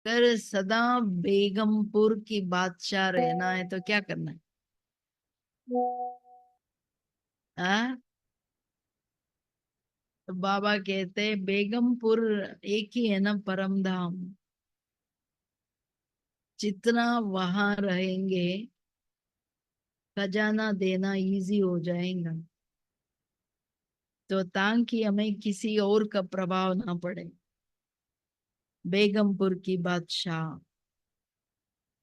अगर सदा बेगमपुर की बादशाह रहना है तो क्या करना है? हाँ, तो बाबा कहते हैं बेगमपुर एक ही है ना, परम धाम। जितना वहां रहेंगे खजाना देना इजी हो जाएगा, तो ताकि हमें किसी और का प्रभाव ना पड़े। बेगमपुर की बादशाह,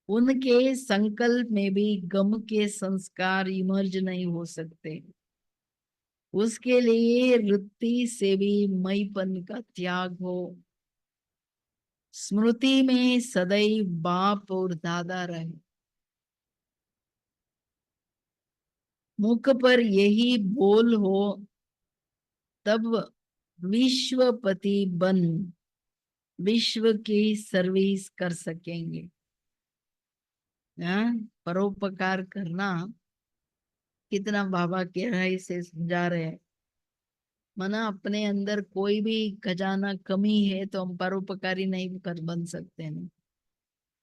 उनके संकल्प में भी गम के संस्कार इमर्ज नहीं हो सकते। उसके लिए वृत्ति से भी मईपन का त्याग हो। स्मृति में सदैव बाप और दादा रहे। मुख पर यही बोल हो, तब विश्वपति बन विश्व की सर्विस कर सकेंगे। हाँ, परोपकार करना कितना बाबा गहराई से समझा रहे हैं। मना अपने अंदर कोई भी खजाना कमी है तो हम परोपकारी नहीं कर बन सकते ना।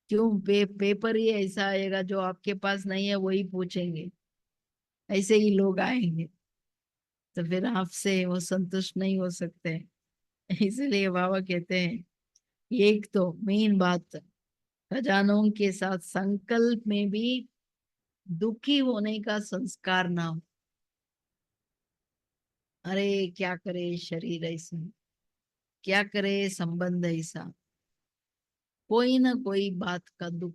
क्यों? पेपर ही ऐसा आएगा, जो आपके पास नहीं है वही पूछेंगे। ऐसे ही लोग आएंगे, तो फिर आपसे वो संतुष्ट नहीं हो सकते। इसलिए बाबा कहते हैं, एक तो मेन बात, खजानों के साथ संकल्प में भी दुखी होने का संस्कार ना हो। अरे क्या करे शरीर ऐसा, क्या करे संबंध ऐसा, कोई ना कोई बात का दुख।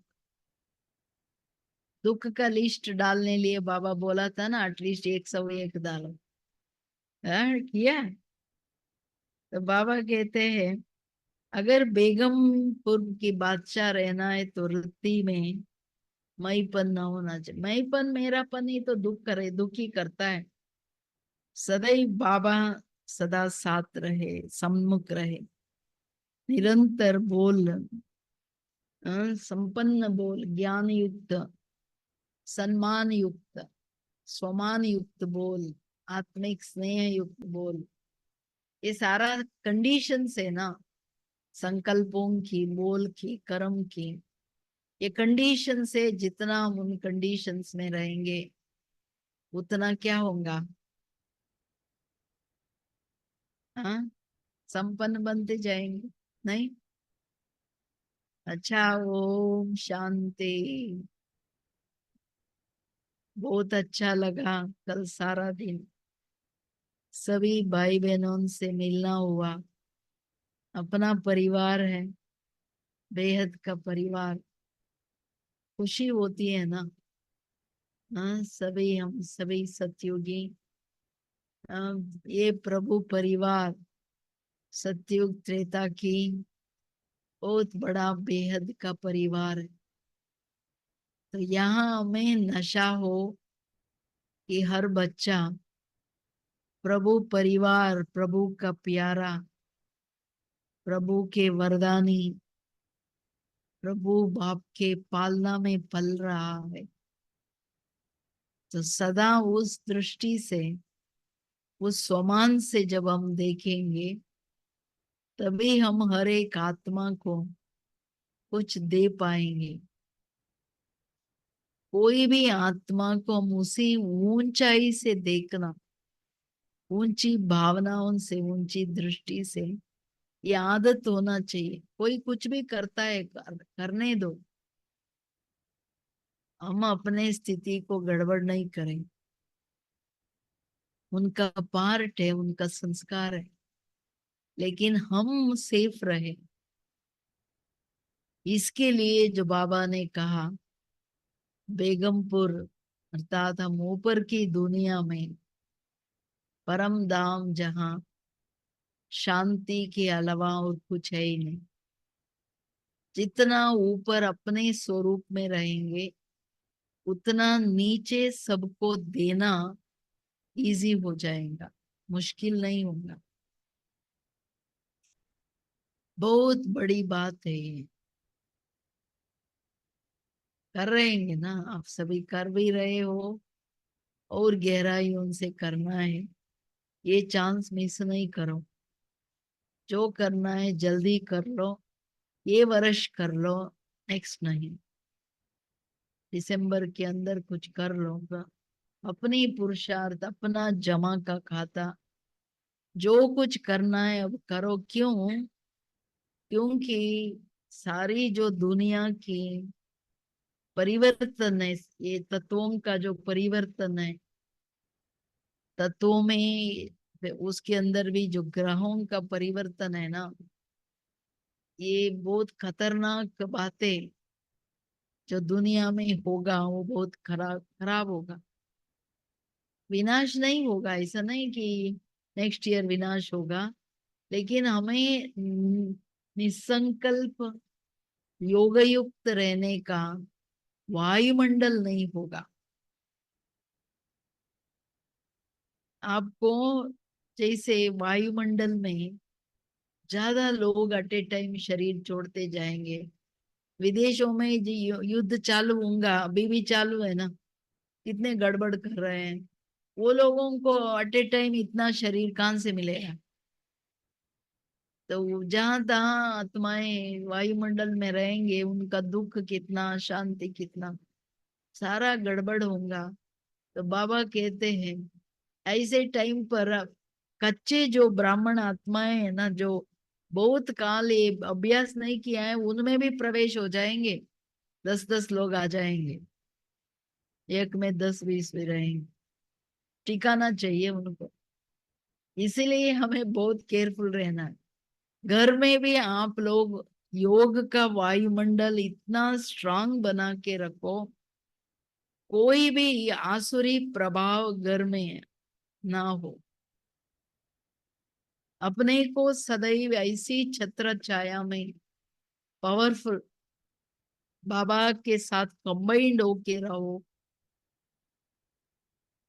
दुख का लिस्ट डालने लिए बाबा बोला था ना, एटलीस्ट 101 डालो। हाँ, किया। तो बाबा कहते हैं, अगर बेगमपुर की बादशाह रहना है तो वृत्ति में मईपन ना होना चाहिए। मईपन मेरापन ही तो दुख करे, दुखी करता है। सदैव बाबा सदा साथ रहे, सम्मुख रहे, निरंतर बोल, संपन्न बोल, ज्ञान युक्त, सम्मान युक्त, स्वमान युक्त बोल, आत्मिक स्नेह युक्त बोल। ये सारा कंडीशन है ना, संकल्पों की, बोल की, कर्म की। ये कंडीशन से जितना हम उन कंडीशंस में रहेंगे उतना क्या होगा? हाँ, संपन्न बनते जाएंगे। नहीं? अच्छा, ओम शांति। बहुत अच्छा लगा कल सारा दिन, सभी भाई बहनों से मिलना हुआ। अपना परिवार है, बेहद का परिवार। खुशी होती है ना। हाँ, सभी हम सभी सतयुगी, ये प्रभु परिवार सतयुग त्रेता की बहुत बड़ा बेहद का परिवार है। तो यहाँ हमें नशा हो कि हर बच्चा प्रभु परिवार, प्रभु का प्यारा, प्रभु के वरदानी, प्रभु बाप के पालना में पल रहा है। तो सदा उस दृष्टि से, उस स्वमान से जब हम देखेंगे, तभी हम हर एक आत्मा को कुछ दे पाएंगे। कोई भी आत्मा को हम उसी ऊंचाई से देखना, ऊंची भावनाओं से, ऊंची दृष्टि से, ये आदत होना चाहिए। कोई कुछ भी करता है, करने दो। हम अपने स्थिति को गड़बड़ नहीं करें। उनका पार्ट है, उनका संस्कार है, लेकिन हम सेफ रहे। इसके लिए जो बाबा ने कहा, बेगमपुर अर्थात हम ऊपर की दुनिया में, परम धाम जहां शांति के अलावा और कुछ है ही नहीं। जितना ऊपर अपने स्वरूप में रहेंगे, उतना नीचे सबको देना इजी हो जाएगा, मुश्किल नहीं होगा। बहुत बड़ी बात है ये। कर रहेंगे ना, आप सभी कर भी रहे हो, और गहराई उनसे करना है। ये चांस मिस नहीं करो। जो करना है जल्दी कर लो, ये वर्ष कर लो, नेक्स्ट नहीं, दिसंबर के अंदर कुछ कर लो। अपनी पुरुषार्थ, अपना जमा का खाता, जो कुछ करना है अब करो। क्यों? क्योंकि सारी जो दुनिया की परिवर्तन है, ये तत्वों का जो परिवर्तन है, तत्वों में फिर उसके अंदर भी जो ग्रहों का परिवर्तन है ना, ये बहुत खतरनाक बातें जो दुनिया में होगा, वो बहुत खराब खराब होगा। विनाश नहीं होगा, ऐसा नहीं कि नेक्स्ट ईयर विनाश होगा, लेकिन हमें निसंकल्प योग युक्त रहने का वायुमंडल नहीं होगा। आपको जैसे वायुमंडल में ज्यादा लोग एट ए टाइम शरीर छोड़ते जाएंगे। विदेशों में जो युद्ध चालू होगा, अभी भी चालू है ना, कितने गड़बड़ कर रहे हैं। वो लोगों को एट ए टाइम इतना शरीर कहाँ से मिलेगा? तो जहां तहां आत्माएं वायुमंडल में रहेंगे, उनका दुख कितना, शांति कितना, सारा गड़बड़ होगा। तो बाबा कहते हैं ऐसे टाइम पर कच्चे जो ब्राह्मण आत्माएं है ना, जो बहुत काल ये अभ्यास नहीं किया है, उनमें भी प्रवेश हो जाएंगे। 10-10 लोग आ जाएंगे, एक में 10-20 भी रहेंगे। टिकाना चाहिए उनको। इसीलिए हमें बहुत केयरफुल रहना है। घर में भी आप लोग योग का वायुमंडल इतना स्ट्रांग बना के रखो, कोई भी आसुरी प्रभाव घर में ना हो। अपने को सदैव ऐसी छत्र छाया में पावरफुल बाबा के साथ कंबाइंड होके रहो,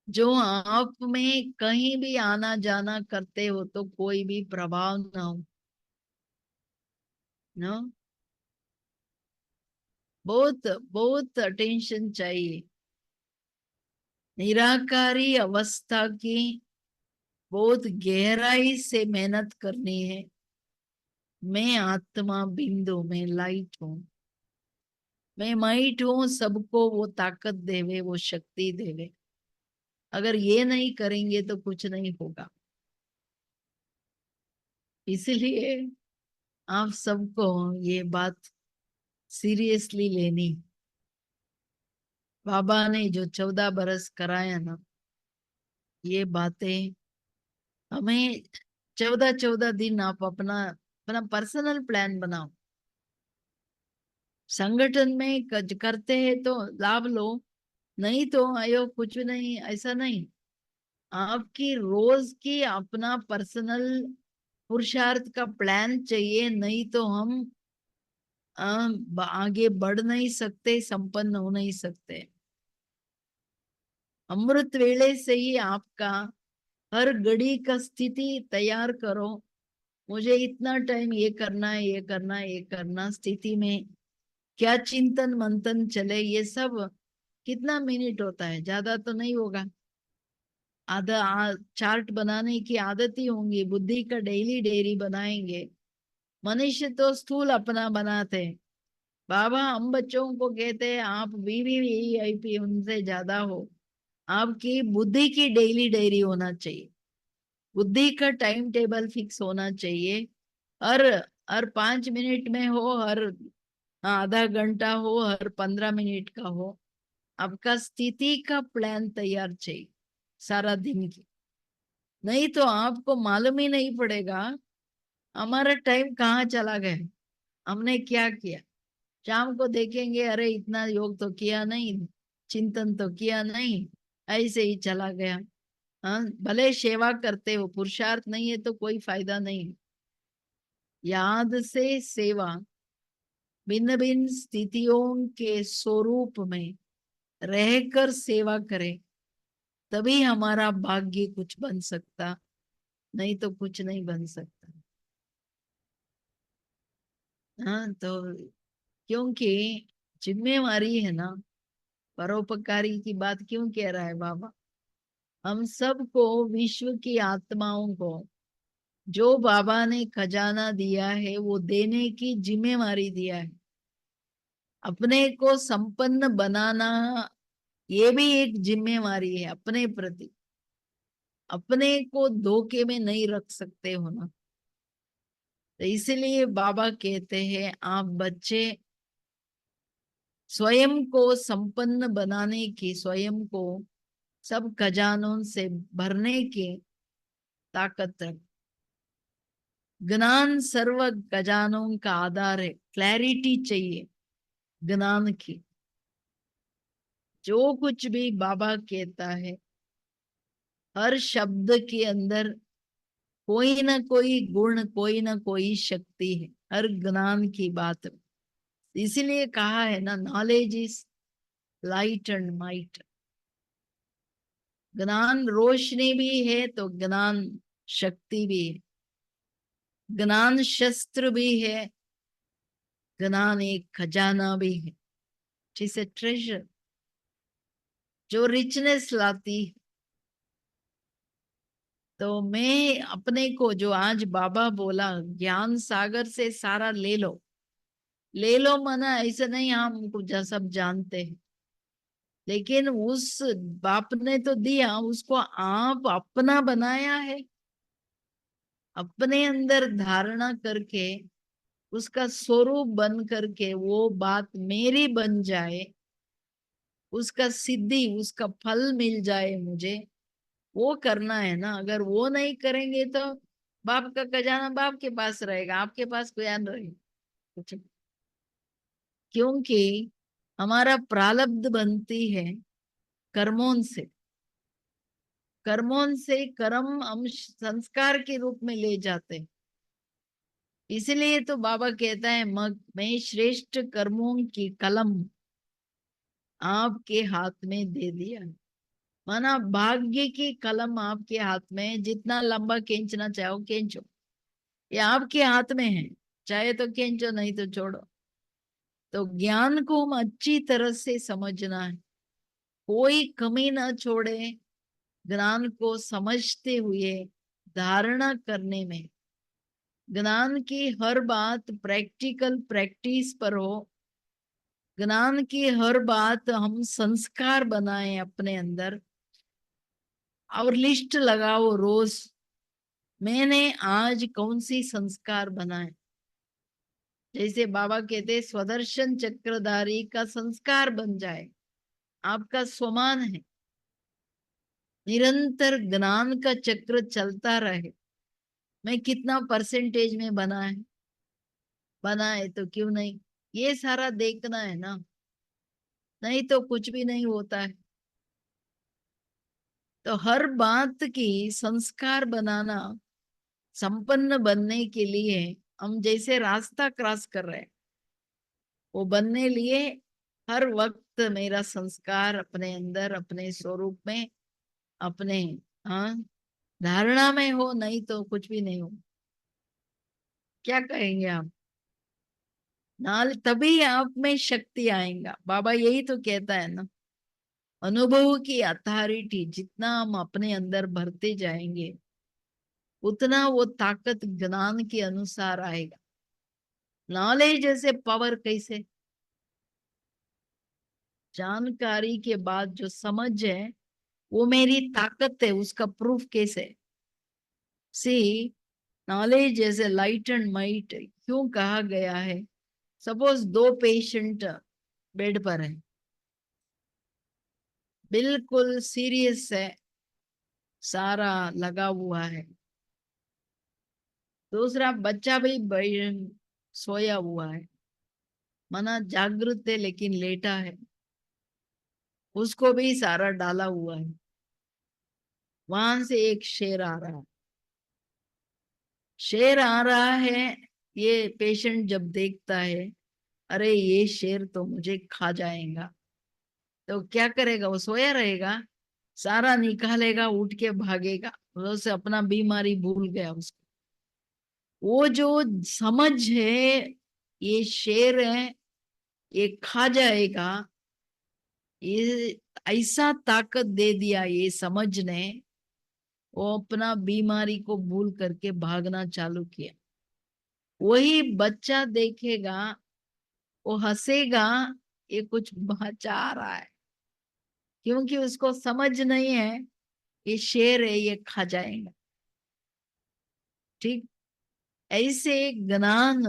जो आप में कहीं भी आना जाना करते हो तो कोई भी प्रभाव ना हो। ना, बहुत बहुत अटेंशन चाहिए। निराकारी अवस्था की बहुत गहराई से मेहनत करनी है। मैं आत्मा बिंदु में लाइट हूँ, मैं माइट हूँ, सबको वो ताकत देवे, वो शक्ति देवे। अगर ये नहीं करेंगे तो कुछ नहीं होगा। इसलिए आप सबको ये बात सीरियसली लेनी। बाबा ने जो 14 बरस कराया ना, ये बातें हमें 14-14 दिन आप अपना अपना पर्सनल प्लान बनाओ। संगठन में करते हैं तो लाभ लो, नहीं तो आयो कुछ नहीं, ऐसा नहीं। आपकी रोज की अपना पर्सनल पुरुषार्थ का प्लान चाहिए, नहीं तो हम आगे बढ़ नहीं सकते, संपन्न हो नहीं सकते। अमृत वेले से ही आपका हर घड़ी का स्थिति तैयार करो। मुझे इतना टाइम ये करना है, ये करना है, ये करना, स्थिति में क्या चिंतन मंथन चले, ये सब कितना मिनट होता है, ज्यादा तो नहीं होगा। आधा चार्ट बनाने की आदत ही होंगी, बुद्धि का डेली डेयरी बनाएंगे। मनुष्य तो स्थूल अपना बनाते हैं। बाबा हम बच्चों को कहते हैं आप वीवीआईपी उनसे ज्यादा हो। आपकी बुद्धि की डेली डायरी होना चाहिए, बुद्धि का टाइम टेबल फिक्स होना चाहिए। हर हर 5 मिनट में हो, हर आधा घंटा हो, हर 15 मिनट का हो, आपका स्थिति का प्लान तैयार चाहिए सारा दिन की। नहीं तो आपको मालूम ही नहीं पड़ेगा हमारा टाइम कहाँ चला गया, हमने क्या किया। शाम को देखेंगे अरे इतना योग तो किया नहीं, चिंतन तो किया नहीं, ऐसे ही चला गया। हाँ, भले सेवा करते हो, पुरुषार्थ नहीं है तो कोई फायदा नहीं। याद से सेवा, भिन्न भिन्न स्थितियों के स्वरूप में रहकर सेवा करें, तभी हमारा भाग्य कुछ बन सकता, नहीं तो कुछ नहीं बन सकता। हाँ, तो क्योंकि जिम्मेवारी है ना, परोपकारी की बात क्यों कह रहा है बाबा? हम सबको, विश्व की आत्माओं को जो बाबा ने खजाना दिया है वो देने की जिम्मेवारी दिया है। अपने को संपन्न बनाना ये भी एक जिम्मेवारी है अपने प्रति। अपने को धोखे में नहीं रख सकते हो ना। तो इसलिए बाबा कहते हैं आप बच्चे स्वयं को संपन्न बनाने की, स्वयं को सब खजानों से भरने की ताकत रख। ज्ञान सर्व खजानों का आधार है। क्लैरिटी चाहिए ज्ञान की। जो कुछ भी बाबा कहता है हर शब्द के अंदर कोई ना कोई गुण, कोई ना कोई शक्ति है हर ज्ञान की बात में। इसीलिए कहा है ना, knowledge is light and might. ज्ञान रोशनी भी है तो ज्ञान शक्ति भी है। ज्ञान शस्त्र भी है, ज्ञान एक खजाना भी है। इट्स ए ट्रेजर जो रिचनेस लाती है। तो मैं अपने को जो आज बाबा बोला ज्ञान सागर से सारा ले लो, ले लो मना ऐसा नहीं हम कुछ सब जानते हैं, लेकिन उस बाप ने तो दिया, उसको आप अपना बनाया है। अपने अंदर धारणा करके उसका स्वरूप बन करके वो बात मेरी बन जाए, उसका सिद्धि, उसका फल मिल जाए मुझे, वो करना है ना। अगर वो नहीं करेंगे तो बाप का खजाना बाप के पास रहेगा, आपके पास कोई नहीं रहेगा कुछ। क्योंकि हमारा प्रारब्ध बनती है कर्मों से। कर्मों से कर्म हम संस्कार के रूप में ले जाते हैं। इसलिए तो बाबा कहता है मैं श्रेष्ठ कर्मों की कलम आपके हाथ में दे दिया। माना भाग्य की कलम आपके हाथ में है, जितना लंबा खींचना चाहो खींचो, ये आपके हाथ में है। चाहे तो खींचो, नहीं तो छोड़ो। तो ज्ञान को हम अच्छी तरह से समझना है, कोई कमी ना छोड़े। ज्ञान को समझते हुए धारणा करने में, ज्ञान की हर बात प्रैक्टिकल प्रैक्टिस पर हो। ज्ञान की हर बात हम संस्कार बनाए अपने अंदर। और लिस्ट लगाओ रोज, मैंने आज कौन सी संस्कार बनाए। जैसे बाबा कहते स्वदर्शन चक्रधारी का संस्कार बन जाए, आपका स्वमान है। निरंतर ज्ञान का चक्र चलता रहे। मैं कितना परसेंटेज में बना है, बना है तो क्यों नहीं, ये सारा देखना है ना। नहीं तो कुछ भी नहीं होता है। तो हर बात की संस्कार बनाना, संपन्न बनने के लिए हम जैसे रास्ता क्रॉस कर रहे हैं, वो बनने लिए हर वक्त मेरा संस्कार अपने अंदर, अपने स्वरूप में, अपने हाँ धारणा में हो, नहीं तो कुछ भी नहीं हो। क्या कहेंगे आप? नाल तभी आप में शक्ति आएगा। बाबा यही तो कहता है ना, अनुभव की अथॉरिटी जितना हम अपने अंदर भरते जाएंगे उतना वो ताकत ज्ञान के अनुसार आएगा। नॉलेज जैसे पावर कैसे, जानकारी के बाद जो समझ है वो मेरी ताकत है, उसका प्रूफ कैसे। सी नॉलेज जैसे लाइट एंड माइट क्यों कहा गया है। सपोज दो पेशेंट बेड पर है, बिल्कुल सीरियस है, सारा लगा हुआ है। दूसरा बच्चा भी सोया हुआ है, मना जागृत है लेकिन लेटा है, उसको भी सारा डाला हुआ है। वहां से एक शेर आ रहा है। शेर आ रहा है, ये पेशेंट जब देखता है, अरे ये शेर तो मुझे खा जाएगा, तो क्या करेगा? वो सोया रहेगा? सारा निकालेगा, उठ के भागेगा, उसे अपना बीमारी भूल गया उसको। वो जो समझ है ये शेर है, ये खा जाएगा, ये ऐसा ताकत दे दिया ये समझ ने। वो अपना बीमारी को भूल करके भागना चालू किया। वही बच्चा देखेगा, वो हंसेगा, ये कुछ बचा रहा है, क्योंकि उसको समझ नहीं है ये शेर है, ये खा जाएगा। ठीक ऐसे ज्ञान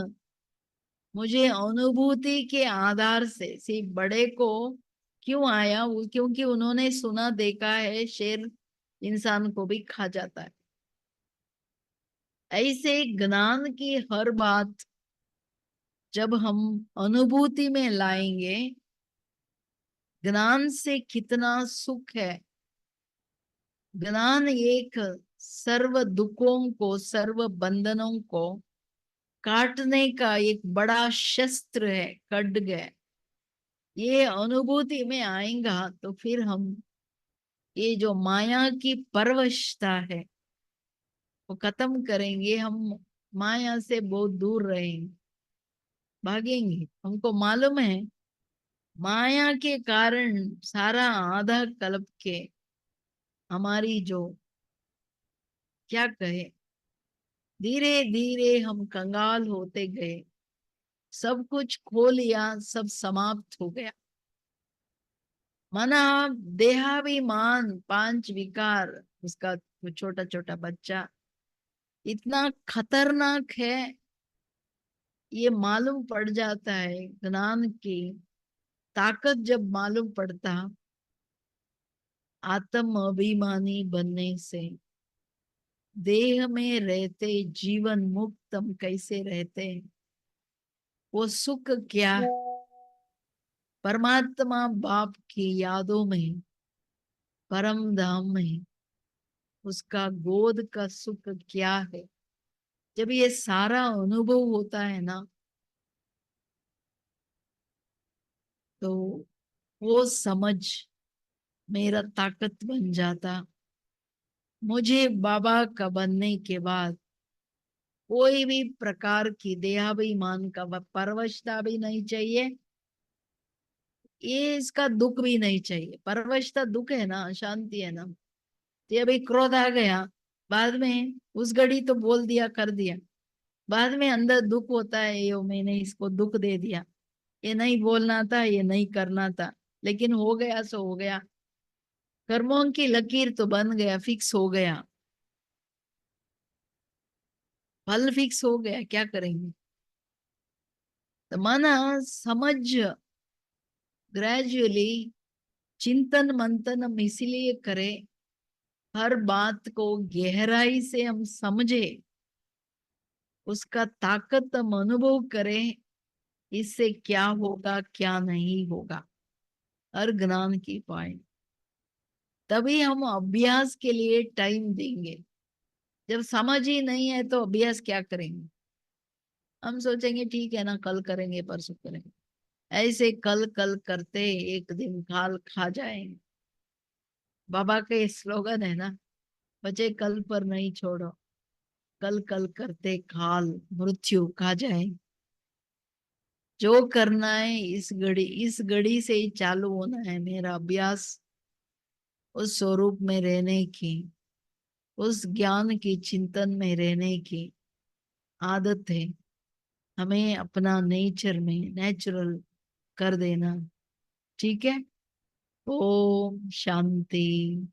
मुझे अनुभूति के आधार से सिर्फ बड़े को क्यों आया, क्योंकि उन्होंने सुना देखा है शेर इंसान को भी खा जाता है। ऐसे ज्ञान की हर बात जब हम अनुभूति में लाएंगे, ज्ञान से कितना सुख है। ज्ञान एक सर्व दुखों को, सर्व बंधनों को काटने का एक बड़ा शस्त्र है, खड्ग है। ये अनुभूति में आएगा तो फिर हम ये जो माया की परवशता है वो खत्म करेंगे। हम माया से बहुत दूर रहेंगे, भागेंगे। हमको मालूम है माया के कारण सारा आधा कल्प के हमारी जो क्या कहे, धीरे धीरे हम कंगाल होते गए, सब कुछ खो लिया, सब समाप्त हो गया। मना, देहाभिमान, पांच विकार, उसका छोटा छोटा बच्चा इतना खतरनाक है, ये मालूम पड़ जाता है। ज्ञान की ताकत जब मालूम पड़ता, आत्म अभिमानी बनने से देह में रहते जीवन मुक्त हम कैसे रहते हैं, वो सुख क्या, परमात्मा बाप की यादों में, परम धाम में उसका गोद का सुख क्या है। जब ये सारा अनुभव होता है ना, तो वो समझ मेरा ताकत बन जाता। मुझे बाबा का बनने के बाद कोई भी प्रकार की देहाभिमान का परवशता भी नहीं चाहिए, ये इसका दुख भी नहीं चाहिए। परवशता दुख है ना, शांति है ना। ये अभी क्रोध आ गया, बाद में उस घड़ी तो बोल दिया कर दिया, बाद में अंदर दुख होता है, यो मैंने इसको दुख दे दिया, ये नहीं बोलना था, ये नहीं करना था, लेकिन हो गया सो हो गया। कर्मों की लकीर तो बन गया, फिक्स हो गया, फल फिक्स हो गया, क्या करेंगे। तो माना समझ ग्रेजुअली चिंतन मंथन हम इसीलिए करें, हर बात को गहराई से हम समझे, उसका ताकत हम अनुभव करें, इससे क्या होगा क्या नहीं होगा, हर ज्ञान की पाए। तभी हम अभ्यास के लिए टाइम देंगे। जब समझ ही नहीं है तो अभ्यास क्या करेंगे। हम सोचेंगे ठीक है ना, कल करेंगे, परसों करेंगे, ऐसे कल कल करते एक दिन खाल खा जाएंगे। बाबा का ये स्लोगन है ना, बचे कल पर नहीं छोड़ो, कल कल करते खाल मृत्यु खा जाए। जो करना है इस घड़ी से ही चालू होना है मेरा अभ्यास, उस स्वरूप में रहने की, उस ज्ञान की चिंतन में रहने की आदत है। हमें अपना नेचर में नेचुरल कर देना। ठीक है। ओम शांति।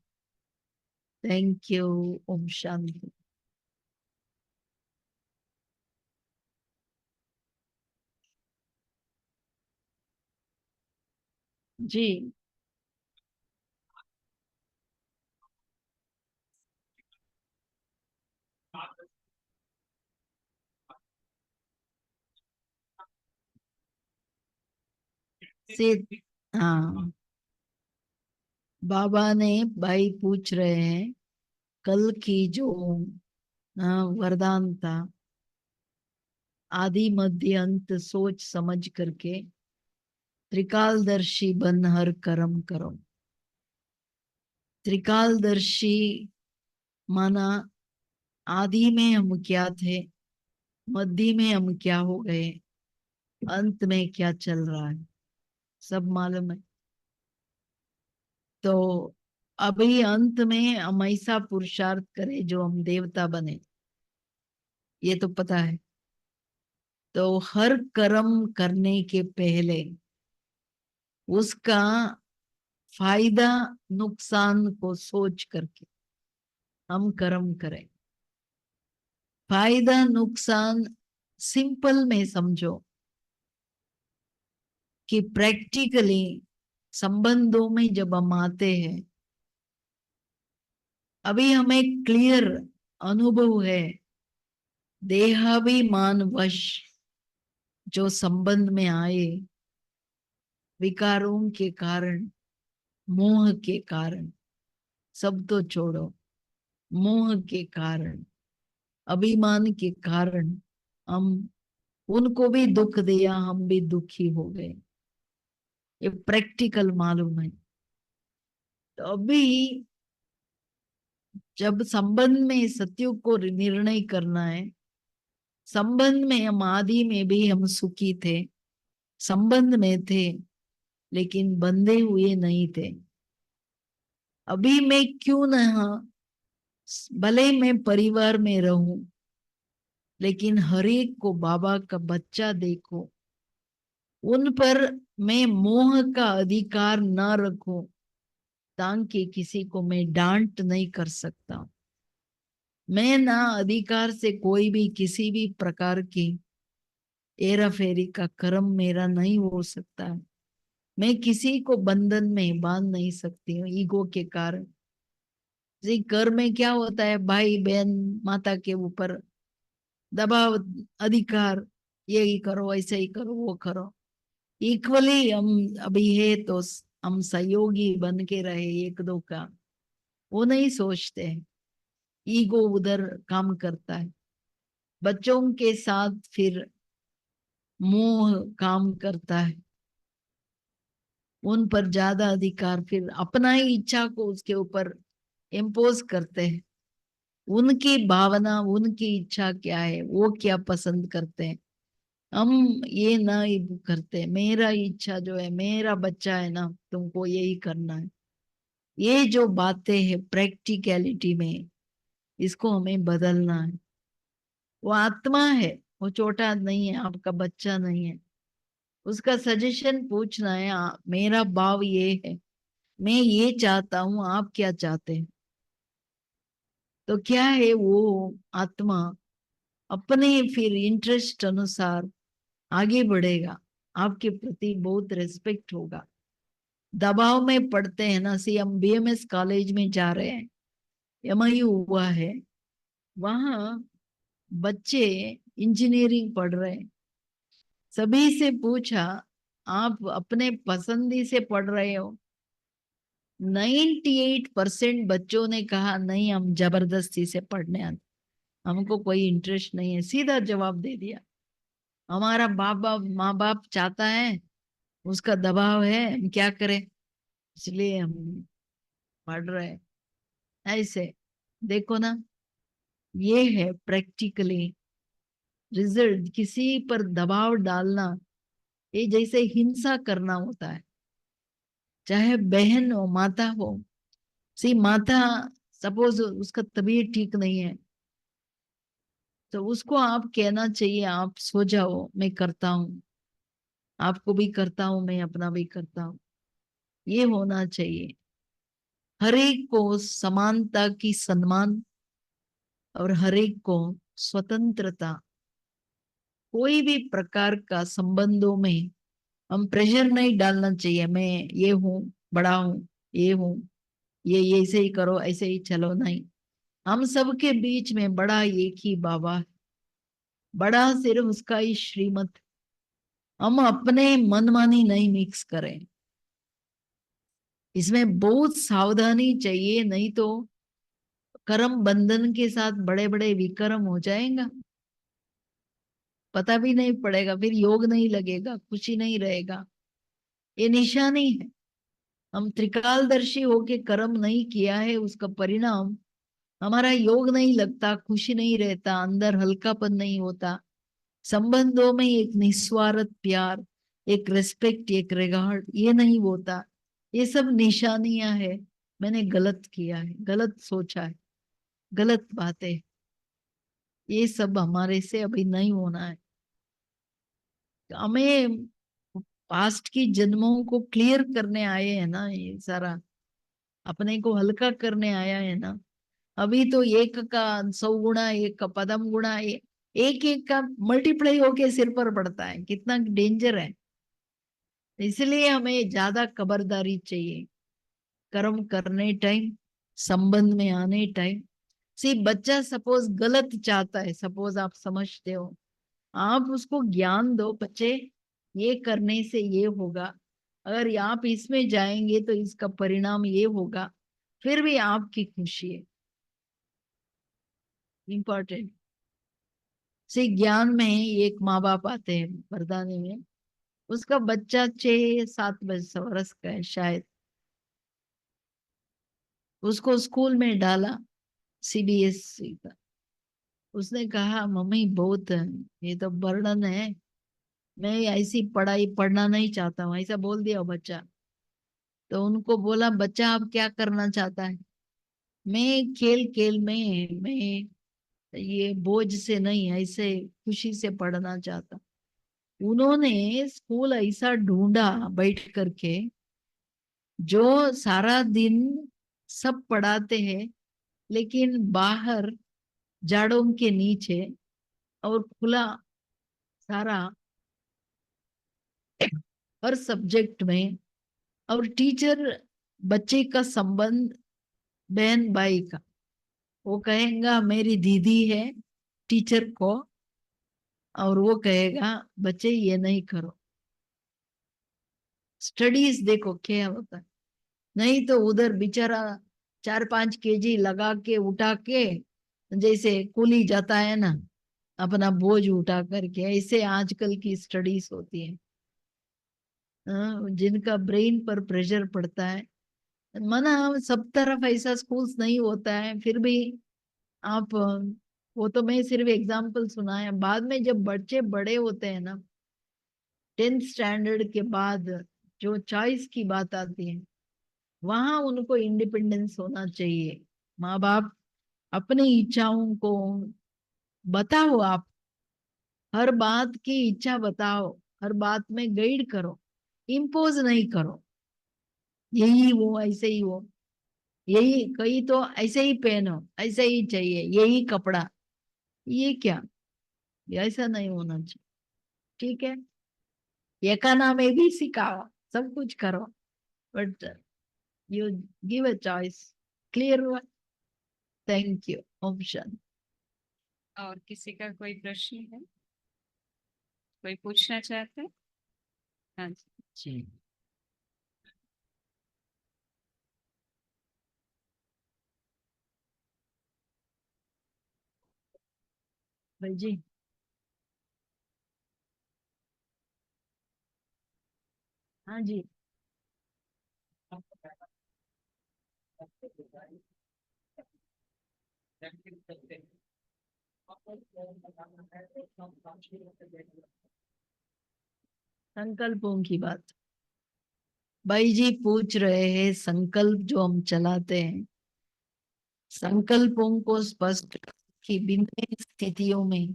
Thank you. ओम शांति। जी। से हाँ, बाबा ने, भाई पूछ रहे हैं कल की जो वरदान था, आदि मध्य अंत सोच समझ करके त्रिकालदर्शी बन हर कर्म करो। त्रिकालदर्शी माना आदि में हम क्या थे, मध्य में हम क्या हो गए, अंत में क्या चल रहा है, सब मालूम है। तो अभी अंत में हम ऐसा पुरुषार्थ करें जो हम देवता बने, ये तो पता है। तो हर कर्म करने के पहले उसका फायदा नुकसान को सोच करके हम कर्म करें। फायदा नुकसान सिंपल में समझो कि प्रैक्टिकली संबंधों में जब हम आते हैं, अभी हमें क्लियर अनुभव है, देहाभिमान वश जो संबंध में आए, विकारों के कारण, मोह के कारण, सब तो छोड़ो, मोह के कारण, अभिमान के कारण हम उनको भी दुख दिया, हम भी दुखी हो गए। ये प्रैक्टिकल मालूम है। तो अभी जब संबंध में सत्युग को निर्णय करना है, संबंध में हम आदि में भी हम सुखी थे, संबंध में थे लेकिन बंधे हुए नहीं थे। अभी मैं क्यों ना, भले मैं परिवार में रहूं लेकिन हर एक को बाबा का बच्चा देखो, उन पर मैं मोह का अधिकार न रखूं, ताकि किसी को मैं डांट नहीं कर सकता। मैं ना अधिकार से कोई भी किसी भी प्रकार की हेरा फेरी का कर्म मेरा नहीं हो सकता है। मैं किसी को बंधन में बांध नहीं सकती हूँ ईगो के कारण। जी, घर में क्या होता है, भाई बहन माता के ऊपर दबाव, अधिकार, ये ही करो, ऐसे ही करो, वो करो। इक्वली हम अभी है तो हम सहयोगी बन के रहे एक दो का, वो नहीं सोचते हैं। ईगो उधर काम करता है। बच्चों के साथ फिर मोह काम करता है, उन पर ज्यादा अधिकार, फिर अपना ही इच्छा को उसके ऊपर इम्पोज करते हैं। उनकी भावना, उनकी इच्छा क्या है, वो क्या पसंद करते हैं, हम ये ना करते। मेरा इच्छा जो है, मेरा बच्चा है ना, तुमको यही करना है। ये जो बातें हैं प्रैक्टिकलिटी में, इसको हमें बदलना है। वो आत्मा है, वो छोटा नहीं है, आपका बच्चा नहीं है। उसका सजेशन पूछना है, मेरा भाव ये है, मैं ये चाहता हूं, आप क्या चाहते हैं। तो क्या है, वो आत्मा अपने फिर इंटरेस्ट अनुसार आगे बढ़ेगा, आपके प्रति बहुत रिस्पेक्ट होगा। दबाव में पढ़ते हैं ना, सी हम बीएमएस कॉलेज में जा रहे हैं, एमआईयू हुआ है, वहां बच्चे इंजीनियरिंग पढ़ रहे हैं। सभी से पूछा, आप अपने पसंदी से पढ़ रहे हो? 98% बच्चों ने कहा नहीं, हम जबरदस्ती से पढ़ने आते, हमको कोई इंटरेस्ट नहीं है। सीधा जवाब दे दिया, हमारा बाबा माँ बाप चाहता है, उसका दबाव है, हम क्या करें, इसलिए हम पढ़ रहे हैं। ऐसे देखो ना, ये है प्रैक्टिकली रिजल्ट। किसी पर दबाव डालना ये जैसे हिंसा करना होता है, चाहे बहन हो, माता हो। सी माता, सपोज उसका तबीयत ठीक नहीं है, तो उसको आप कहना चाहिए, आप सो जाओ, मैं करता हूँ, आपको भी करता हूँ, मैं अपना भी करता हूँ। ये होना चाहिए। हर एक को समानता की सम्मान, और हर एक को स्वतंत्रता। कोई भी प्रकार का संबंधों में हम प्रेशर नहीं डालना चाहिए, मैं ये हूँ, बड़ा हूँ, ये हूँ, ये ऐसे ही करो, ऐसे ही चलो, नहीं। हम सबके बीच में बड़ा एक ही बाबा है, बड़ा सिर्फ उसका ही श्रीमत। हम अपने मनमानी नहीं मिक्स करें, इसमें बहुत सावधानी चाहिए, नहीं तो कर्म बंधन के साथ बड़े बड़े विक्रम हो जाएगा, पता भी नहीं पड़ेगा, फिर योग नहीं लगेगा, खुशी नहीं रहेगा। ये निशानी है। हम त्रिकालदर्शी होके कर्म नहीं किया है, उसका परिणाम हमारा योग नहीं लगता, खुशी नहीं रहता, अंदर हल्कापन नहीं होता, संबंधों में एक निस्वार्थ प्यार, एक रिस्पेक्ट, एक रिगार्ड, ये नहीं होता। ये सब निशानियां है। मैंने गलत किया है, गलत सोचा है, गलत बातें, ये सब हमारे से अभी नहीं होना है। हमें पास्ट की जन्मों को क्लियर करने आए हैं ना, ये सारा अपने को हल्का करने आया है ना। अभी तो एक का 100 गुना, एक का पदम गुना, एक एक का मल्टीप्लाई होके सिर पर पड़ता है, कितना डेंजर है। इसलिए हमें ज्यादा खबरदारी चाहिए, कर्म करने टाइम, संबंध में आने टाइम। सी बच्चा सपोज गलत चाहता है, सपोज आप समझते हो, आप उसको ज्ञान दो, बच्चे ये करने से ये होगा, अगर आप इसमें जाएंगे तो इसका परिणाम ये होगा, फिर भी आपकी खुशी है इम्पोर्टेंट। से ज्ञान में एक माँ बाप आते हैं वरदानी में, उसका बच्चा 6-7 वर्ष का है शायद, उसको स्कूल में डाला, सीबीएसई का। उसने कहा मम्मी बहुत है, ये तो बर्डन है, मैं ऐसी पढ़ाई पढ़ना नहीं चाहता हूँ, ऐसा बोल दिया वो बच्चा। तो उनको बोला बच्चा आप क्या करना चाहता है? मैं खेल खेल में, मैं ये बोझ से नहीं, ऐसे खुशी से पढ़ना चाहता। उन्होंने स्कूल ऐसा ढूंढा बैठ करके, जो सारा दिन सब पढ़ाते हैं, लेकिन बाहर जाड़ों के नीचे और खुला सारा हर सब्जेक्ट में, और टीचर बच्चे का संबंध बहन भाई का, वो कहेगा मेरी दीदी है टीचर को, और वो कहेगा बच्चे ये नहीं करो, स्टडीज देखो क्या होता है। नहीं तो उधर बेचारा 4-5 केजी लगा के उठा के, जैसे कुली जाता है ना अपना बोझ उठा करके, ऐसे आजकल की स्टडीज होती है। जिनका ब्रेन पर प्रेशर पड़ता है, माना सब तरफ ऐसा स्कूल्स नहीं होता है, फिर भी आप वो तो मैं सिर्फ एग्जांपल सुना है। बाद में जब बच्चे बड़े होते हैं ना, 10th स्टैंडर्ड के बाद जो चॉइस की बात आती है, वहां उनको इंडिपेंडेंस होना चाहिए। माँ बाप अपनी इच्छाओं को बताओ, आप हर बात की इच्छा बताओ, हर बात में गाइड करो, इम्पोज नहीं करो, यही वो ऐसे ही वो, यही कहीं तो ऐसे ही पहनो, ऐसे ही चाहिए यही कपड़ा, ये क्या, ये ऐसा नहीं होना चाहिए। ठीक है, ये का नाम है भी सिखाओ, सब कुछ करो, but you give a choice, clear हुआ? Thank you option. और किसी का कोई प्रश्न है, कोई पूछना चाहते हैं? हाँ जी। जी भाई जी। हाँ जी। संकल्पों की बात भाई जी पूछ रहे हैं, संकल्प जो हम चलाते हैं, संकल्पों को स्पष्ट कि विभिन्न स्थितियों में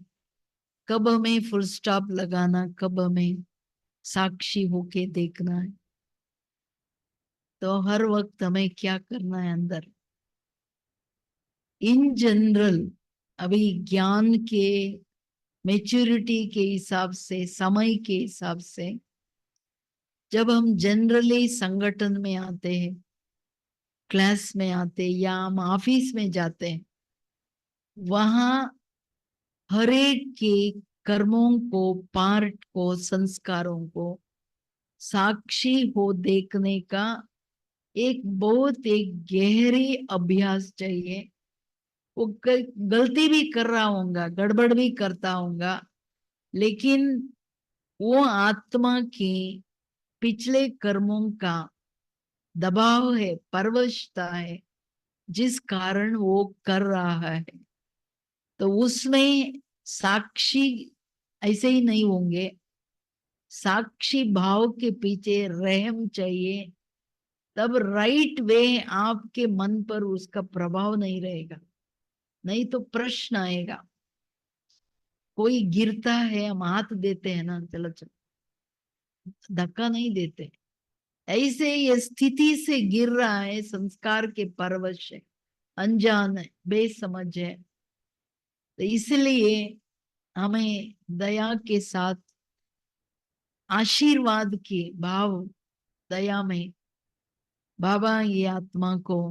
कब हमें फुल स्टॉप लगाना, कब हमें साक्षी होके देखना है, तो हर वक्त हमें क्या करना है अंदर। इन जनरल अभी ज्ञान के मेच्योरिटी के हिसाब से, समय के हिसाब से, जब हम जनरली संगठन में आते हैं, क्लास में आते या हम ऑफिस में जाते हैं, वहां हर एक के कर्मों को, पार्ट को, संस्कारों को साक्षी हो देखने का एक बहुत एक गहरी अभ्यास चाहिए। वो गलती भी कर रहा होगा, गड़बड़ भी करता होगा, लेकिन वो आत्मा के पिछले कर्मों का दबाव है, परवशता है, जिस कारण वो कर रहा है। तो उसमें साक्षी ऐसे ही नहीं होंगे, साक्षी भाव के पीछे रहम चाहिए, तब राइट वे आपके मन पर उसका प्रभाव नहीं रहेगा। नहीं तो प्रश्न आएगा। कोई गिरता है, हम हाथ देते हैं ना, चलो चलो, धक्का नहीं देते। ऐसे ये स्थिति से गिर रहा है, संस्कार के परवश है, अनजान है, बेसमझ है। तो इसलिए हमें दया के साथ, आशीर्वाद के भाव, दया में, बाबा ये आत्मा को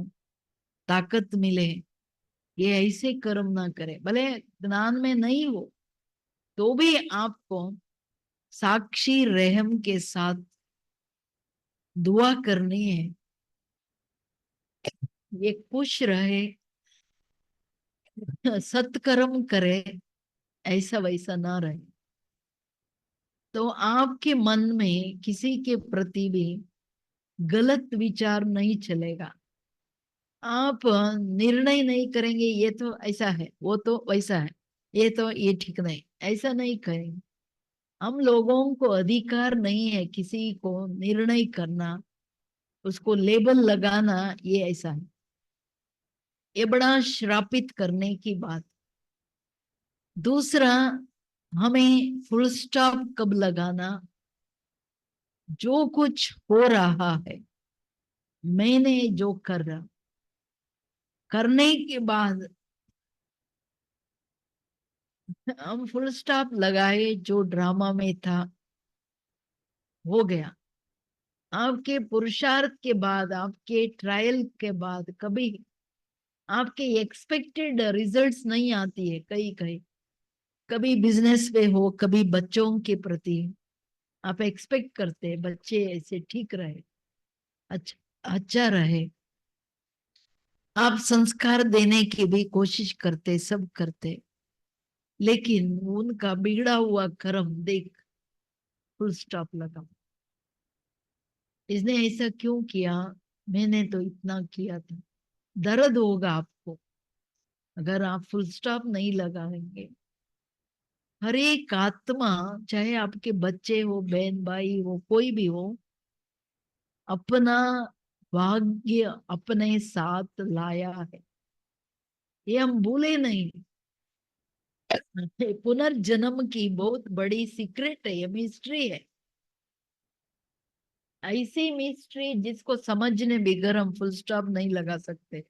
ताकत मिले, ये ऐसे कर्म ना करे। भले ज्ञान में नहीं हो तो भी आपको साक्षी रहम के साथ दुआ करनी है, ये खुश रहे, सत्कर्म करे, ऐसा वैसा ना रहे। तो आपके मन में किसी के प्रति भी गलत विचार नहीं चलेगा। आप निर्णय नहीं करेंगे ये तो ऐसा है, वो तो वैसा है, ये तो ये ठीक नहीं, ऐसा नहीं करेंगे। हम लोगों को अधिकार नहीं है किसी को निर्णय करना, उसको लेबल लगाना, ये ऐसा है। ये बड़ा श्रापित करने की बात। दूसरा, हमें फुल स्टॉप कब लगाना, जो कुछ हो रहा है, मैंने जो कर रहा, करने के बाद हम फुल स्टॉप लगाए। जो ड्रामा में था हो गया। आपके पुरुषार्थ के बाद, आपके ट्रायल के बाद कभी आपके एक्सपेक्टेड रिजल्ट्स नहीं आती है। कई कई कभी बिजनेस पे हो, कभी बच्चों के प्रति आप एक्सपेक्ट करते हैं बच्चे ऐसे ठीक रहे, अच्छा अच्छा रहे, आप संस्कार देने की भी कोशिश करते, सब करते, लेकिन उनका बिगड़ा हुआ कर्म देख फुल स्टॉप लगा। इसने ऐसा क्यों किया, मैंने तो इतना किया था। दर्द होगा आपको अगर आप फुल स्टॉप नहीं लगाएंगे। हर एक आत्मा, चाहे आपके बच्चे हो, बहन भाई हो, कोई भी हो, अपना भाग्य अपने साथ लाया है, ये हम भूले नहीं। पुनर्जन्म की बहुत बड़ी सीक्रेट है, ये मिस्ट्री है। ऐसी मिस्ट्री जिसको समझने बिगर हम फुल स्टॉप नहीं लगा सकते।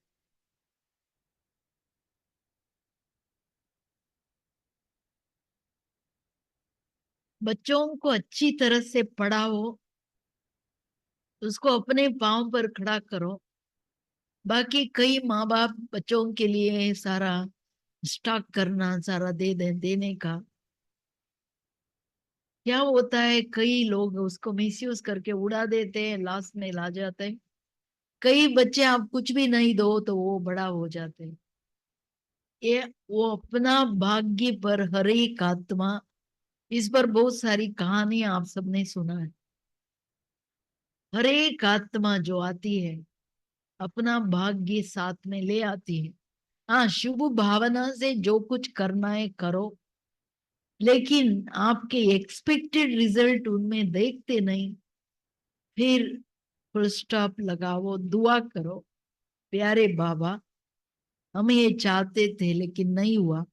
बच्चों को अच्छी तरह से पढ़ाओ, उसको अपने पांव पर खड़ा करो। बाकी कई माँ बाप बच्चों के लिए सारा स्टॉक करना, सारा दे देने का क्या होता है, कई लोग उसको मिसयूज करके उड़ा देते हैं, लास्ट में ला जाते हैं। कई बच्चे आप कुछ भी नहीं दो तो वो बड़ा हो जाते हैं। ये वो अपना भाग्य पर हर एक आत्मा, इस पर बहुत सारी कहानियां आप सबने सुना है। हर एक आत्मा जो आती है अपना भाग्य साथ में ले आती है। हाँ, शुभ भावना से जो कुछ करना है करो, लेकिन आपके एक्सपेक्टेड रिजल्ट उनमें देखते नहीं। फिर फुल स्टॉप लगाओ, दुआ करो, प्यारे बाबा हम ये चाहते थे लेकिन नहीं हुआ,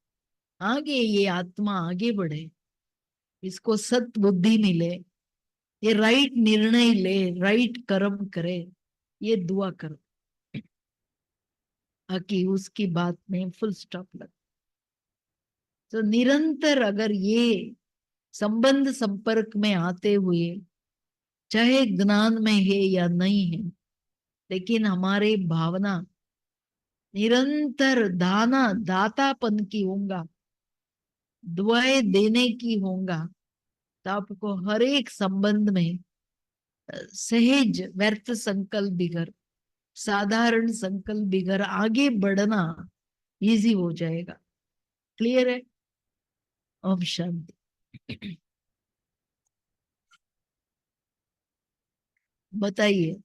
आगे ये आत्मा आगे बढ़े, इसको सत बुद्धि मिले, ये राइट निर्णय ले, राइट कर्म करे, ये दुआ करो, ताकि उसकी बात में फुल स्टॉप लगे। तो निरंतर अगर ये संबंध संपर्क में आते हुए, चाहे ज्ञान में है या नहीं है, लेकिन हमारे भावना निरंतर दातापन की होगा, दुआएं देने की होगा, तो आपको हर एक संबंध में सहज व्यर्थ संकल्प बिगर, साधारण संकल्प बिगर आगे बढ़ना इजी हो जाएगा। क्लियर है? ओम शांति। बताइए।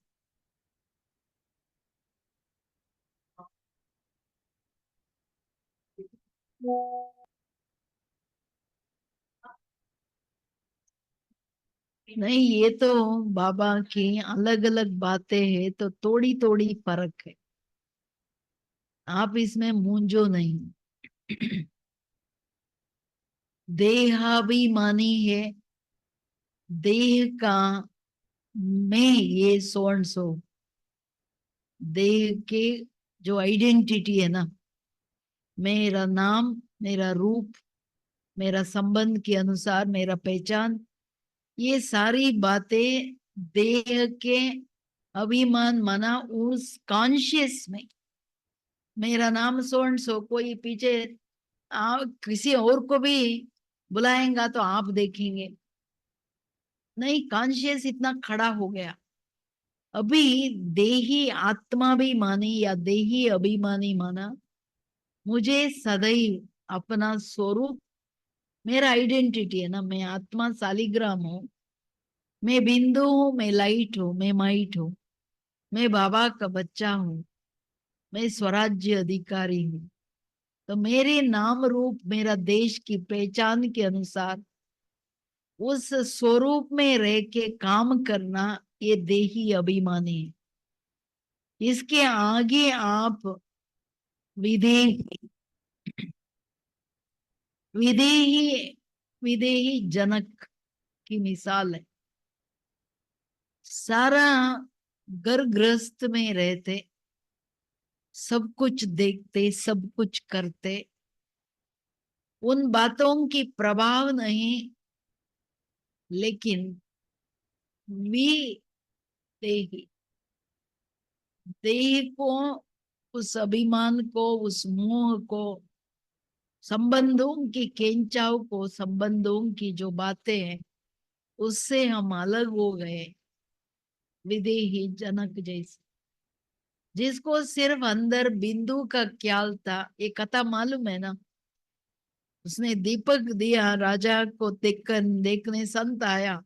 नहीं, ये तो बाबा की अलग अलग बातें हैं, तो थोड़ी थोड़ी फर्क है, आप इसमें मूंझो नहीं। देहाभिमानी है, देह का, मैं ये सो एंड सो, देह के जो आइडेंटिटी है ना, मेरा नाम, मेरा रूप, मेरा संबंध के अनुसार मेरा पहचान, ये सारी बातें देह के अभिमान माना उस कॉन्शियस में, मेरा नाम सो एंड सो, कोई पीछे किसी और को भी बुलाएंगा तो आप देखेंगे, नहीं, कॉन्शियस इतना खड़ा हो गया। अभी देही आत्मा भी मानी या देही अभिमानी माना, मुझे सदैव अपना स्वरूप, मेरा आइडेंटिटी है ना, मैं आत्मा शालिग्राम हूँ, मैं बिंदु हूँ, मैं लाइट हूँ, मैं माइट हूँ, मैं बाबा का बच्चा हूँ, मैं स्वराज्य अधिकारी हूँ। तो मेरे नाम रूप, मेरा देश की पहचान के अनुसार उस स्वरूप में रह के काम करना, ये देही अभिमानी है। इसके आगे आप विदेही, विदेही, विदेही जनक की मिसाल है। सारा घर गृहस्थ में रहते, सब कुछ देखते, सब कुछ करते, उन बातों की प्रभाव नहीं, लेकिन विदेही, देह को, उस अभिमान को, उस मोह को, संबंधों की खेंचाव को, संबंधों की जो बातें हैं, उससे हम अलग हो गए, विदेही जनक जैसे, जिसको सिर्फ अंदर बिंदु का ख्याल था। ये कथा मालूम है ना, उसने दीपक दिया राजा को, देखने संत आया,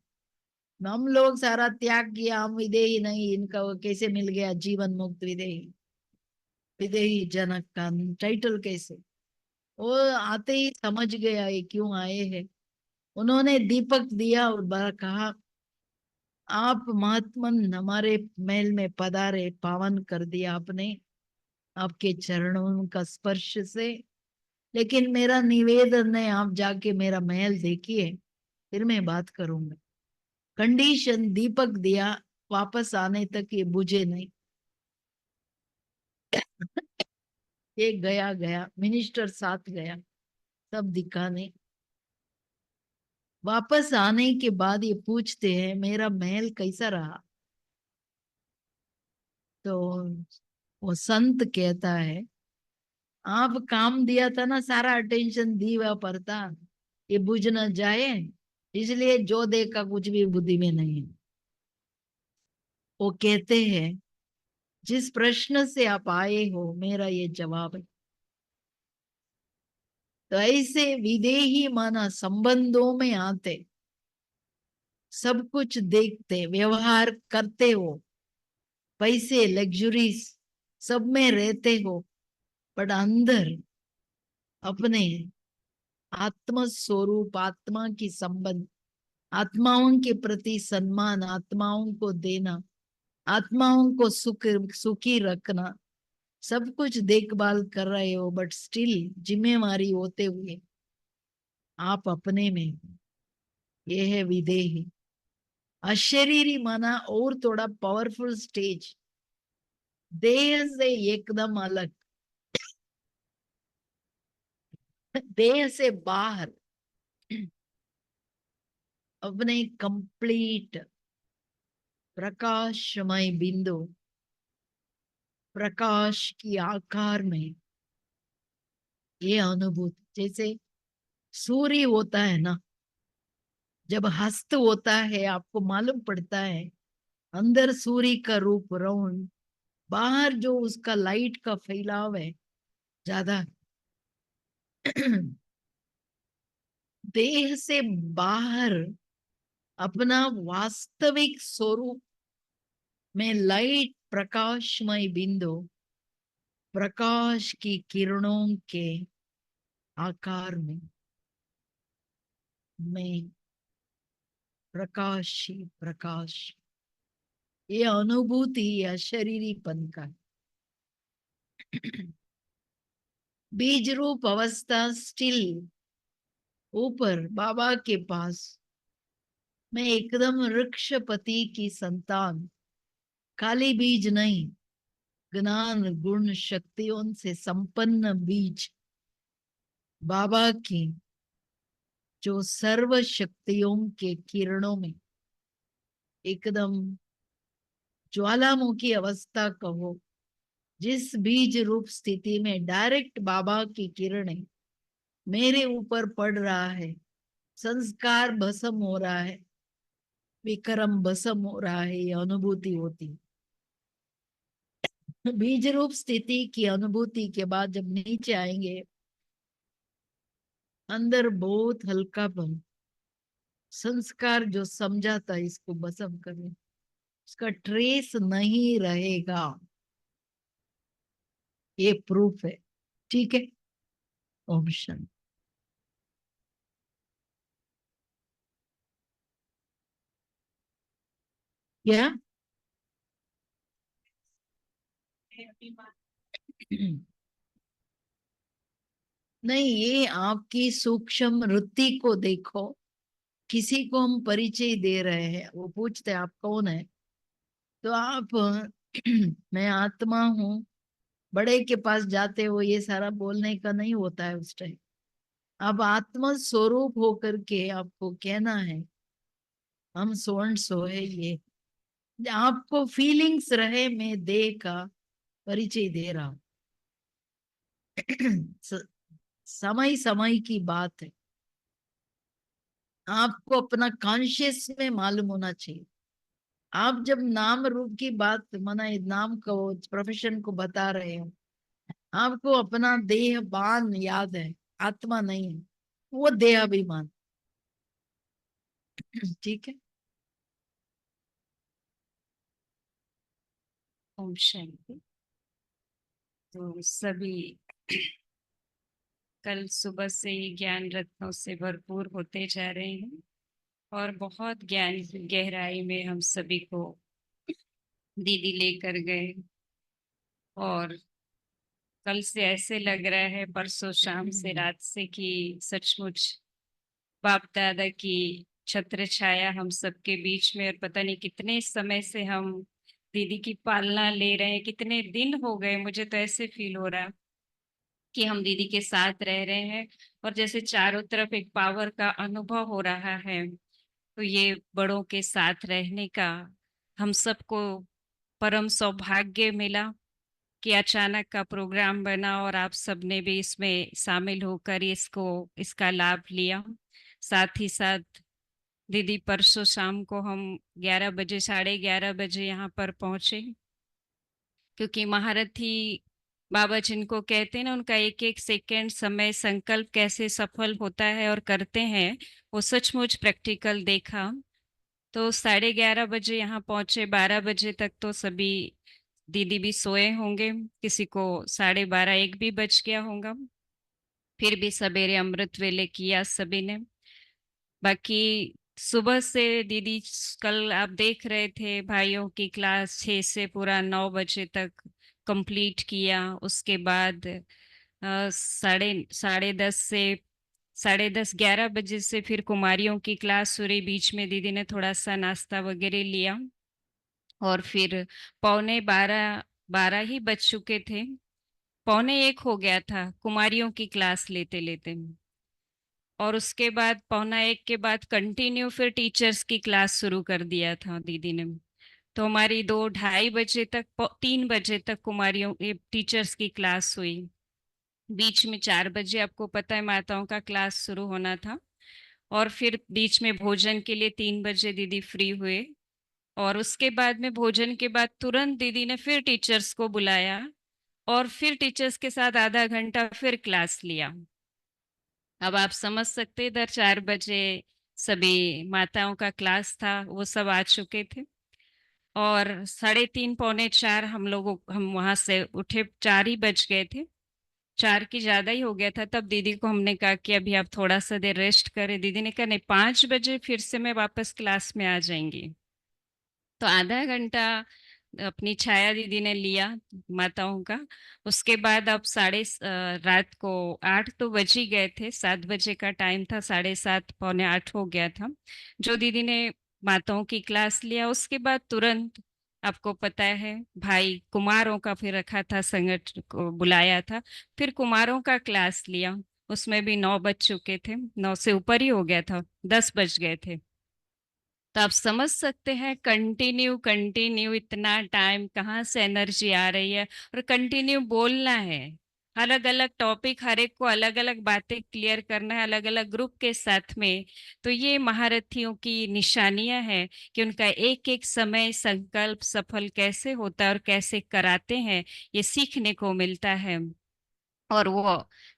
हम लोग सारा त्याग किया, हम विदेही नहीं, इनका वो कैसे मिल गया जीवन मुक्त विदेही, विदेही जनक का टाइटल कैसे, वो आते ही समझ गया ये क्यों आए हैं। उन्होंने दीपक दिया और कहा, आप महात्मन हमारे महल में पधारे, पावन कर दिया आपने आपके चरणों का स्पर्श से, लेकिन मेरा निवेदन है, आप जाके मेरा महल देखिए, फिर मैं बात करूंगा। कंडीशन, दीपक दिया, वापस आने तक ये बुझे नहीं। ये गया गया, मिनिस्टर साथ गया, सब दिखाने, वापस आने के बाद ये पूछते हैं मेरा महल कैसा रहा। तो वो संत कहता है, आप काम दिया था ना, सारा अटेंशन दीवा पर था, ये बुझ न जाए, इसलिए जो देखा कुछ भी बुद्धि में नहीं है। वो कहते हैं, जिस प्रश्न से आप आए हो मेरा ये जवाब है। तो ऐसे विदेही माना संबंधों में आते, सब कुछ देखते, व्यवहार करते हो, पैसे लग्जरीज सब में रहते हो, पर अंदर अपने आत्म स्वरूप, आत्मा की संबंध, आत्माओं के प्रति सम्मान, आत्माओं को देना, आत्माओं को सुखी रखना, सब कुछ देखभाल कर रहे हो, बट स्टिल जिम्मेवारी होते हुए आप अपने में हो। ये है विदेही। अशरीरी माना और थोड़ा पावरफुल स्टेज, देह से एकदम अलग, देह से बाहर, अपने कंप्लीट प्रकाशमय बिंदु, प्रकाश की आकार में, ये अनुभूति। जैसे सूर्य होता है ना, जब हस्त होता है आपको मालूम पड़ता है, अंदर सूर्य का रूप राउंड, बाहर जो उसका लाइट का फैलाव है ज्यादा। देह से बाहर अपना वास्तविक स्वरूप में लाइट, प्रकाशमय बिंदु, प्रकाश की किरणों के आकार में मैं प्रकाश ही प्रकाश। ये अनुभूति या शरीरीपन का बीज रूप अवस्था स्टिल ऊपर बाबा के पास मैं एकदम वृक्षपति की संतान, खाली बीज नहीं, ज्ञान गुण शक्तियों से संपन्न बीज, बाबा की जो सर्व शक्तियों के किरणों में एकदम ज्वालामुखी अवस्था कहो, जिस बीज रूप स्थिति में डायरेक्ट बाबा की किरणें मेरे ऊपर पड़ रहा है, संस्कार भस्म हो रहा है, विक्रम भस्म हो रहा है, ये अनुभूति होती। बीज रूप स्थिति की अनुभूति के बाद जब नीचे आएंगे, अंदर बहुत हल्कापन, संस्कार जो समझा था इसको भस्म करें, उसका ट्रेस नहीं रहेगा। ये प्रूफ है। ठीक है। ओम शांति। क्या? नहीं, ये आपकी सूक्ष्म वृत्ति को देखो। किसी को हम परिचय दे रहे हैं, वो पूछते हैं आप कौन है, तो आप मैं आत्मा हूँ, बड़े के पास जाते हो, ये सारा बोलने का नहीं होता है उस टाइम। अब आत्मा स्वरूप होकर के आपको कहना है हम स्वर्ण सो है, ये आपको फीलिंग्स रहे, मैं देह का परिचय दे रहा हूं। समय समय की बात है, आपको अपना कॉन्शियस में मालूम होना चाहिए। आप जब नाम रूप की बात माना नाम को प्रोफेशन को बता रहे हो, आपको अपना देहबान याद है, आत्मा नहीं है, वो देहाभिमान। ठीक है। ओम शांति। तो सभी कल सुबह से ही ज्ञान रत्नों से भरपूर होते जा रहे हैं और बहुत ज्ञान की गहराई में हम सभी को दीदी लेकर गए। और कल से ऐसे लग रहा है, परसों शाम से रात से, कि सचमुच बाप दादा की छत्र छाया हम सबके बीच में। और पता नहीं कितने समय से हम दीदी की पालना ले रहे हैं, कितने दिन हो गए, मुझे तो ऐसे फील हो रहा कि हम दीदी के साथ रह रहे हैं। और जैसे चारों तरफ एक पावर का अनुभव हो रहा है। तो ये बड़ों के साथ रहने का हम सबको परम सौभाग्य मिला कि अचानक का प्रोग्राम बना और आप सबने भी इसमें शामिल होकर इसको इसका लाभ लिया। साथ ही साथ दीदी परसों शाम को हम 11 बजे 11:30 बजे यहाँ पर पहुंचे, क्योंकि महारथी बाबा जिनको कहते हैं ना, उनका एक एक सेकंड समय संकल्प कैसे सफल होता है और करते हैं, वो सचमुच प्रैक्टिकल देखा। तो 11:30 बजे यहाँ पहुंचे, 12 बजे तक तो सभी दीदी भी सोए होंगे, किसी को 12:30 1 भी बज गया होगा। फिर भी सवेरे अमृत वेले किया सभी ने। बाकी सुबह से दीदी, कल आप देख रहे थे भाइयों की क्लास 6 से पूरा 9 बजे तक कंप्लीट किया। उसके बाद साढ़े साढ़े 10 से 10:30 11 बजे से फिर कुमारियों की क्लास हो रही। बीच में दीदी ने थोड़ा सा नाश्ता वगैरह लिया और फिर पौने 12 12 ही बज चुके थे, पौने 1 हो गया था कुमारियों की क्लास लेते लेते। और उसके बाद पौना 1 के बाद कंटिन्यू फिर टीचर्स की क्लास शुरू कर दिया था दीदी ने। तो हमारी 2 2:30 बजे तक 3 बजे तक कुमारियों टीचर्स की क्लास हुई। बीच में 4 बजे आपको पता है माताओं का क्लास शुरू होना था। और फिर बीच में भोजन के लिए 3 बजे दीदी फ्री हुए। और उसके बाद में भोजन के बाद तुरंत दीदी ने फिर टीचर्स को बुलाया और फिर टीचर्स के साथ आधा घंटा फिर क्लास लिया। अब आप समझ सकते, इधर 4 बजे सभी माताओं का क्लास था, वो सब आ चुके थे। और 3:30 पौने 4 हम वहां से उठे, 4 ही बज गए थे। 4 की ज्यादा ही हो गया था। तब दीदी को हमने कहा कि अभी आप थोड़ा सा देर रेस्ट करें। दीदी ने कहा नहीं, 5 बजे फिर से मैं वापस क्लास में आ जाएंगी। तो आधा घंटा अपनी छाया दीदी ने लिया माताओं का। उसके बाद अब रात को 8 तो बज ही गए थे, 7 बजे का टाइम था, 7:30 पौने 8 हो गया था। जो दीदी ने माताओं की क्लास लिया, उसके बाद तुरंत आपको पता है भाई कुमारों का फिर रखा था, संगत को बुलाया था, फिर कुमारों का क्लास लिया। उसमें भी 9 बज चुके थे, 9 से ऊपर ही हो गया था, 10 बज गए थे। तो आप समझ सकते हैं कंटिन्यू कंटिन्यू इतना टाइम कहाँ से एनर्जी आ रही है। और कंटिन्यू बोलना है, अलग अलग टॉपिक, हर एक को अलग अलग बातें क्लियर करना है, अलग अलग ग्रुप के साथ में। तो ये महारथियों की निशानियां हैं कि उनका एक एक समय संकल्प सफल कैसे होता है और कैसे कराते हैं, ये सीखने को मिलता है। और वो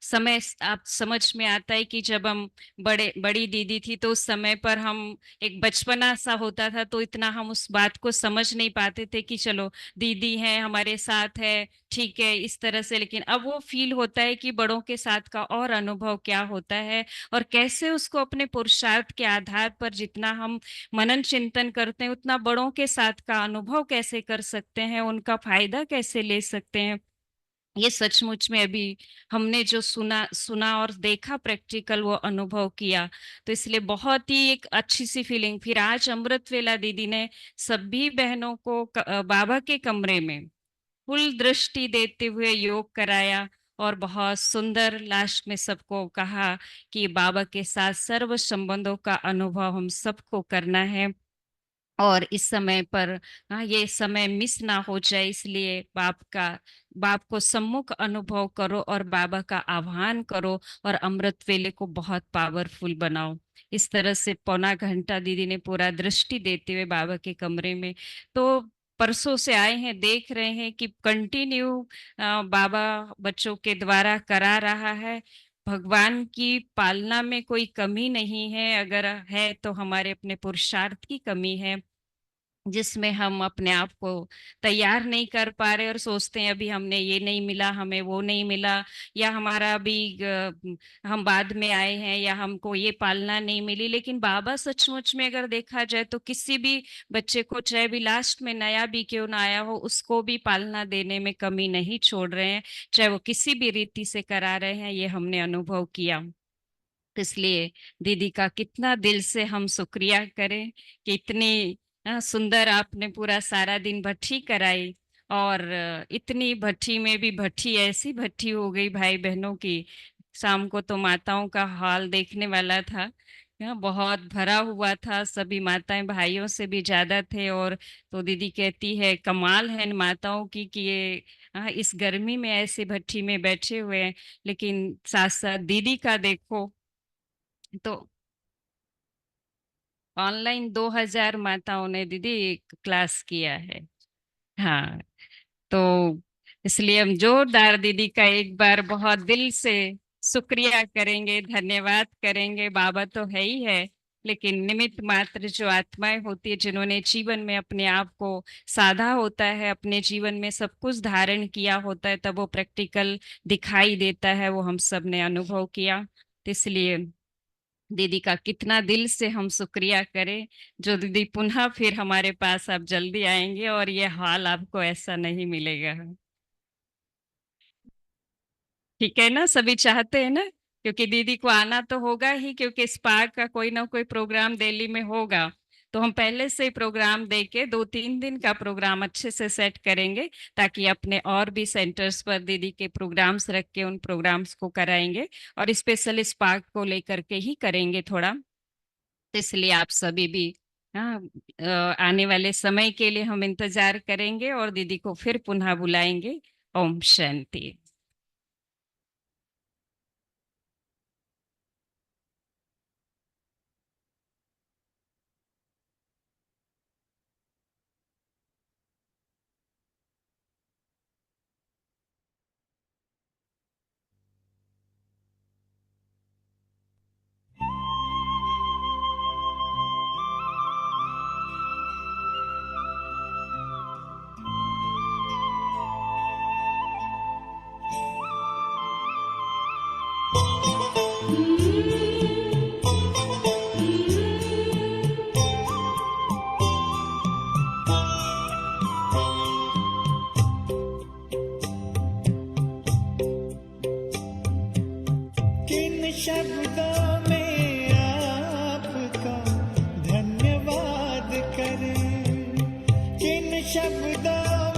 समय आप समझ में आता है कि जब हम बड़ी दीदी थी तो उस समय पर हम एक बचपना सा होता था, तो इतना हम उस बात को समझ नहीं पाते थे कि चलो दीदी है हमारे साथ है, ठीक है इस तरह से। लेकिन अब वो फील होता है कि बड़ों के साथ का और अनुभव क्या होता है, और कैसे उसको अपने पुरुषार्थ के आधार पर जितना हम मनन चिंतन करते हैं, उतना बड़ों के साथ का अनुभव कैसे कर सकते हैं, उनका फायदा कैसे ले सकते हैं। ये सचमुच में अभी हमने जो सुना सुना और देखा, प्रैक्टिकल वो अनुभव किया, तो इसलिए बहुत ही एक अच्छी सी फीलिंग। फिर आज अमृत वेला दीदी ने सभी बहनों को बाबा के कमरे में फुल दृष्टि देते हुए योग कराया, और बहुत सुंदर लास्ट में सबको कहा कि बाबा के साथ सर्व संबंधों का अनुभव हम सबको करना है। और इस समय पर ये समय मिस ना हो जाए, इसलिए बाप को सम्मुख अनुभव करो और बाबा का आह्वान करो, और अमृत वेले को बहुत पावरफुल बनाओ। इस तरह से पौना घंटा दीदी ने पूरा दृष्टि देते हुए बाबा के कमरे में। तो परसों से आए हैं, देख रहे हैं कि कंटिन्यू बाबा बच्चों के द्वारा करा रहा है। भगवान की पालना में कोई कमी नहीं है, अगर है तो हमारे अपने पुरुषार्थ की कमी है, जिसमें हम अपने आप को तैयार नहीं कर पा रहे और सोचते हैं अभी हमने ये नहीं मिला, हमें वो नहीं मिला, या हमारा अभी हम बाद में आए हैं, या हमको ये पालना नहीं मिली। लेकिन बाबा सचमुच में अगर देखा जाए तो किसी भी बच्चे को, चाहे भी लास्ट में नया भी क्यों ना आया हो, उसको भी पालना देने में कमी नहीं छोड़ रहे हैं, चाहे वो किसी भी रीति से करा रहे हैं, ये हमने अनुभव किया। तो इसलिए दीदी का कितना दिल से हम शुक्रिया करें कि इतनी सुंदर आपने पूरा सारा दिन भट्ठी कराई। और इतनी भट्ठी में भी भट्ठी ऐसी भट्ठी हो गई भाई बहनों की, शाम को तो माताओं का हाल देखने वाला था। यहाँ बहुत भरा हुआ था, सभी माताएं भाइयों से भी ज्यादा थे। और तो दीदी कहती है कमाल है इन माताओं की कि ये इस गर्मी में ऐसे भट्ठी में बैठे हुए हैं। लेकिन साथ साथ दीदी का देखो तो ऑनलाइन 2000 माताओं ने दीदी क्लास किया है। हाँ, तो इसलिए हम जोरदार दीदी का एक बार बहुत दिल से शुक्रिया करेंगे, धन्यवाद करेंगे। बाबा तो है ही है, लेकिन निमित्त मात्र जो आत्माएं होती है, जिन्होंने जीवन में अपने आप को साधा होता है, अपने जीवन में सब कुछ धारण किया होता है, तब वो प्रैक्टिकल दिखाई देता है, वो हम सब ने अनुभव किया। तो इसलिए दीदी का कितना दिल से हम शुक्रिया करें, जो दीदी पुनः फिर हमारे पास आप जल्दी आएंगे और ये हाल आपको ऐसा नहीं मिलेगा। ठीक है ना, सभी चाहते हैं ना, क्योंकि दीदी को आना तो होगा ही, क्योंकि स्पार्क का कोई ना कोई प्रोग्राम दिल्ली में होगा। तो हम पहले से ही प्रोग्राम दे के 2-3 दिन का प्रोग्राम अच्छे से सेट करेंगे, ताकि अपने और भी सेंटर्स पर दीदी के प्रोग्राम्स रख के उन प्रोग्राम्स को कराएंगे। और स्पेशल स्पार्क को लेकर के ही करेंगे थोड़ा। तो इसलिए आप सभी भी हाँ, आने वाले समय के लिए हम इंतजार करेंगे और दीदी को फिर पुनः बुलाएंगे। ओम शांति। शब्दों में आपका धन्यवाद करें, किन शब्दों